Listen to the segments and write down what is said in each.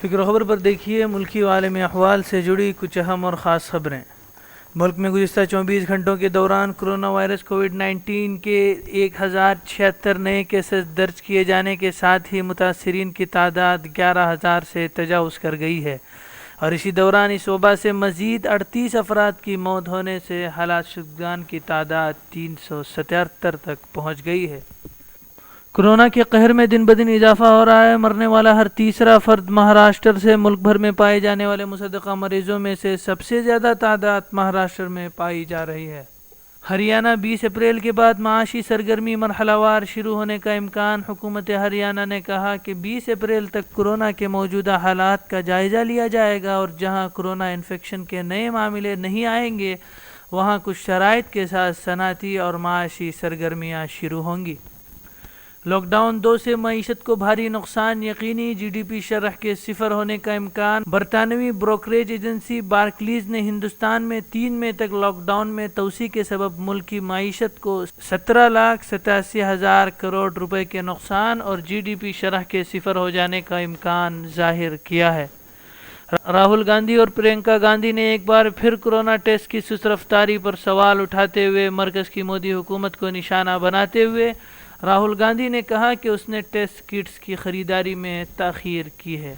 فکر و خبر پر دیکھیے ملکی و عالمی احوال سے جڑی کچھ اہم اور خاص خبریں۔ ملک میں گزشتہ 24 گھنٹوں کے دوران کرونا وائرس کووڈ-19 کے 1076 نئے کیسز درج کیے جانے کے ساتھ ہی متاثرین کی تعداد 11,000 سے تجاوز کر گئی ہے، اور اسی دوران اس وبا سے مزید 38 افراد کی موت ہونے سے ہلاک شدگان کی تعداد 377 تک پہنچ گئی ہے۔ کورونا کے قہر میں دن بدن اضافہ ہو رہا ہے۔ مرنے والا ہر تیسرا فرد مہاراشٹر سے ملک بھر میں پائے جانے والے مصدقہ مریضوں میں سے سب سے زیادہ تعداد مہاراشٹر میں پائی جا رہی ہے۔ ہریانہ 20 اپریل کے بعد معاشی سرگرمی مرحلہ وار شروع ہونے کا امکان۔ حکومت ہریانہ نے کہا کہ 20 اپریل تک کورونا کے موجودہ حالات کا جائزہ لیا جائے گا، اور جہاں کورونا انفیکشن کے نئے معاملے نہیں آئیں گے وہاں کچھ شرائط کے ساتھ صنعتی اور معاشی سرگرمیاں شروع ہوں گی۔ لاک ڈاؤن 2 سے معیشت کو بھاری نقصان یقینی، جی ڈی پی شرح کے صفر ہونے کا امکان۔ برطانوی بروکریج ایجنسی بارکلیز نے ہندوستان میں 3 مئی تک لاک ڈاؤن میں توسیع کے سبب ملک کی معیشت کو 17,87,000 کروڑ روپے کے نقصان اور جی ڈی پی شرح کے صفر ہو جانے کا امکان ظاہر کیا ہے۔ راہل گاندھی اور پرینکا گاندھی نے ایک بار پھر کورونا ٹیسٹ کی سست رفتاری پر سوال اٹھاتے ہوئے مرکز کی مودی حکومت کو نشانہ بناتے ہوئے راہل گاندھی نے کہا کہ اس نے ٹیسٹ کٹس کی خریداری میں تاخیر کی ہے۔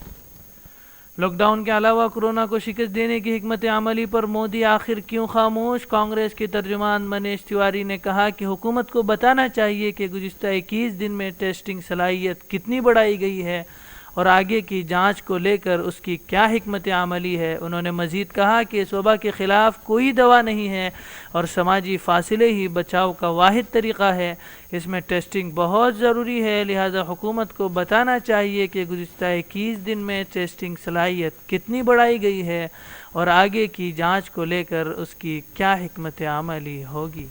لاک ڈاؤن کے علاوہ کورونا کو شکست دینے کی حکمت عملی پر مودی آخر کیوں خاموش؟ کانگریس کے ترجمان منیش تیواری نے کہا کہ حکومت کو بتانا چاہیے کہ گزشتہ 21 دن میں ٹیسٹنگ صلاحیت کتنی بڑھائی گئی ہے اور آگے کی جانچ کو لے کر اس کی کیا حکمت عملی ہے۔ انہوں نے مزید کہا کہ اس وبا کے خلاف کوئی دوا نہیں ہے اور سماجی فاصلے ہی بچاؤ کا واحد طریقہ ہے۔ اس میں ٹیسٹنگ بہت ضروری ہے، لہذا حکومت کو بتانا چاہیے کہ گزشتہ 21 دن میں ٹیسٹنگ صلاحیت کتنی بڑھائی گئی ہے اور آگے کی جانچ کو لے کر اس کی کیا حکمت عملی ہوگی۔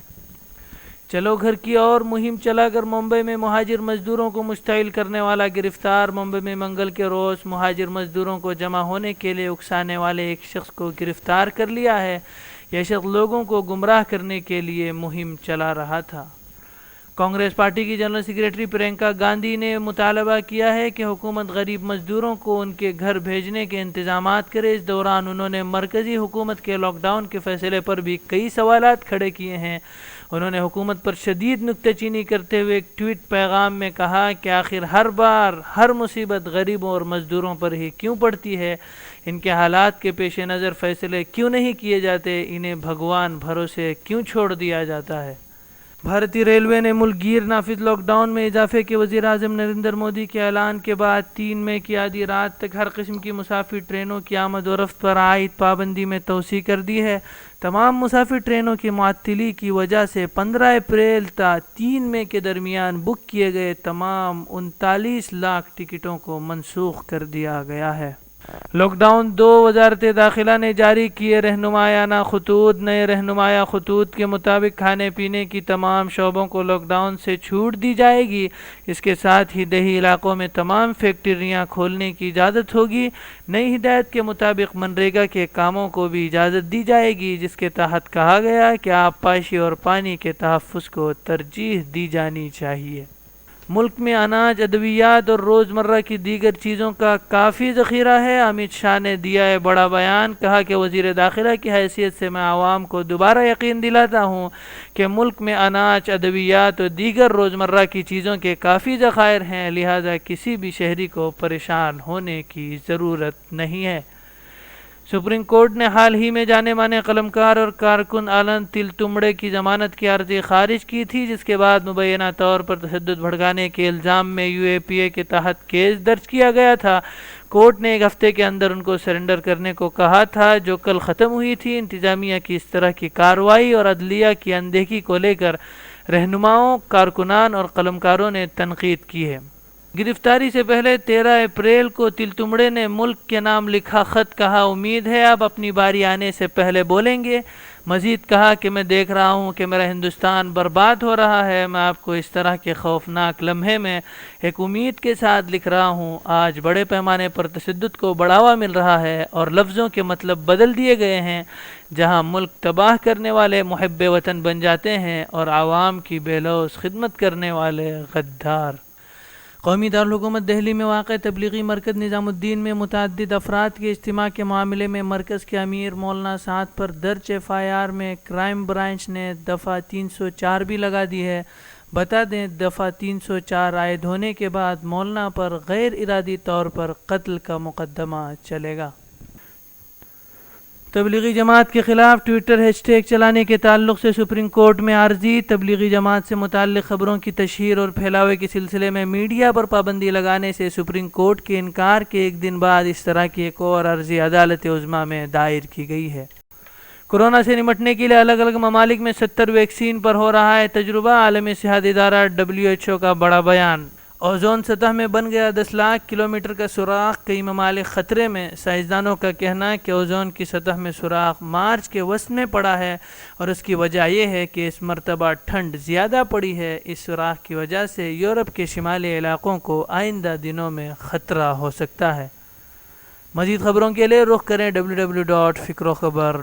چلو گھر کی اور مہم چلا کر ممبئی میں مہاجر مزدوروں کو مشتعل کرنے والا گرفتار۔ ممبئی میں منگل کے روز مہاجر مزدوروں کو جمع ہونے کے لیے اکسانے والے ایک شخص کو گرفتار کر لیا ہے۔ یہ شخص لوگوں کو گمراہ کرنے کے لیے مہم چلا رہا تھا۔ کانگریس پارٹی کی جنرل سیکریٹری پرینکا گاندھی نے مطالبہ کیا ہے کہ حکومت غریب مزدوروں کو ان کے گھر بھیجنے کے انتظامات کرے۔ اس دوران انہوں نے مرکزی حکومت کے لاک ڈاؤن کے فیصلے پر بھی کئی سوالات کھڑے کیے ہیں۔ انہوں نے حکومت پر شدید نکتہ چینی کرتے ہوئے ایک ٹویٹ پیغام میں کہا کہ آخر ہر بار ہر مصیبت غریبوں اور مزدوروں پر ہی کیوں پڑتی ہے؟ ان کے حالات کے پیش نظر فیصلے کیوں نہیں کیے جاتے؟ انہیں بھگوان بھروسے کیوں چھوڑ دیا جاتا ہے؟ بھارتی ریلوے نے ملک گیر نافذ لاک ڈاؤن میں اضافے کے وزیر اعظم نریندر مودی کے اعلان کے بعد 3 مئی کی آدھی رات تک ہر قسم کی مسافر ٹرینوں کی آمد و رفت پر عائد پابندی میں توسیع کر دی ہے۔ تمام مسافر ٹرینوں کی معطلی کی وجہ سے 15 اپریل تا 3 مئی کے درمیان بک کیے گئے تمام 39 لاکھ ٹکٹوں کو منسوخ کر دیا گیا ہے۔ لاک ڈاؤن 2 وزارت داخلہ نے جاری کیے رہنمایانہ خطوط۔ نئے رہنمایاں خطوط کے مطابق کھانے پینے کی تمام شعبوں کو لاک ڈاؤن سے چھوٹ دی جائے گی۔ اس کے ساتھ ہی دیہی علاقوں میں تمام فیکٹریاں کھولنے کی اجازت ہوگی۔ نئی ہدایت کے مطابق منریگا کے کاموں کو بھی اجازت دی جائے گی، جس کے تحت کہا گیا کہ آبپاشی اور پانی کے تحفظ کو ترجیح دی جانی چاہیے۔ ملک میں اناج، ادویات اور روزمرہ کی دیگر چیزوں کا کافی ذخیرہ ہے۔ امت شاہ نے دیا ہے بڑا بیان، کہا کہ وزیر داخلہ کی حیثیت سے میں عوام کو دوبارہ یقین دلاتا ہوں کہ ملک میں اناج، ادویات اور دیگر روزمرہ کی چیزوں کے کافی ذخائر ہیں، لہذا کسی بھی شہری کو پریشان ہونے کی ضرورت نہیں ہے۔ سپریم کورٹ نے حال ہی میں جانے مانے قلمکار اور کارکن آنند تلتمبڑے کی ضمانت کی عرضی خارج کی تھی، جس کے بعد مبینہ طور پر تشدد بھڑکانے کے الزام میں یو اے پی اے کے تحت کیس درج کیا گیا تھا۔ کورٹ نے 1 ہفتے کے اندر ان کو سرنڈر کرنے کو کہا تھا، جو کل ختم ہوئی تھی۔ انتظامیہ کی اس طرح کی کارروائی اور عدلیہ کی اندیکھی کو لے کر رہنماؤں، کارکنان اور قلمکاروں نے تنقید کی ہے۔ گرفتاری سے پہلے 13 اپریل کو تلتمبڑے نے ملک کے نام لکھا خط کہا، امید ہے آپ اپنی باری آنے سے پہلے بولیں گے۔ مزید کہا کہ میں دیکھ رہا ہوں کہ میرا ہندوستان برباد ہو رہا ہے۔ میں آپ کو اس طرح کے خوفناک لمحے میں ایک امید کے ساتھ لکھ رہا ہوں۔ آج بڑے پیمانے پر تشدد کو بڑھاوا مل رہا ہے اور لفظوں کے مطلب بدل دیے گئے ہیں، جہاں ملک تباہ کرنے والے محب وطن بن جاتے ہیں اور عوام کی بے لوث خدمت کرنے والے غدار۔ قومی دارالحکومت دہلی میں واقع تبلیغی مرکز نظام الدین میں متعدد افراد کے اجتماع کے معاملے میں مرکز کے امیر مولانا سعد پر درج FIR میں کرائم برانچ نے دفعہ 304 بھی لگا دی ہے۔ بتا دیں دفعہ 304 عائد ہونے کے بعد مولانا پر غیر ارادی طور پر قتل کا مقدمہ چلے گا۔ تبلیغی جماعت کے خلاف ٹویٹر #، چلانے کے تعلق سے سپریم کورٹ میں عرضی۔ تبلیغی جماعت سے متعلق خبروں کی تشہیر اور پھیلاوے کے سلسلے میں میڈیا پر پابندی لگانے سے سپریم کورٹ کے انکار کے ایک دن بعد اس طرح کی ایک اور عرضی عدالت عظمیٰ میں دائر کی گئی ہے۔ کورونا سے نمٹنے کے لیے الگ الگ ممالک میں 70 ویکسین پر ہو رہا ہے تجربہ۔ عالمی صحت ادارہ WHO کا بڑا بیان۔ اوزون سطح میں بن گیا 10 لاکھ کلومیٹر کا سوراخ، کئی ممالک خطرے میں۔ سائنسدانوں کا کہنا ہے کہ اوزون کی سطح میں سوراخ مارچ کے وسط میں پڑا ہے اور اس کی وجہ یہ ہے کہ اس مرتبہ ٹھنڈ زیادہ پڑی ہے۔ اس سوراخ کی وجہ سے یورپ کے شمالی علاقوں کو آئندہ دنوں میں خطرہ ہو سکتا ہے۔ مزید خبروں کے لیے رخ کریں www.fikrokhbar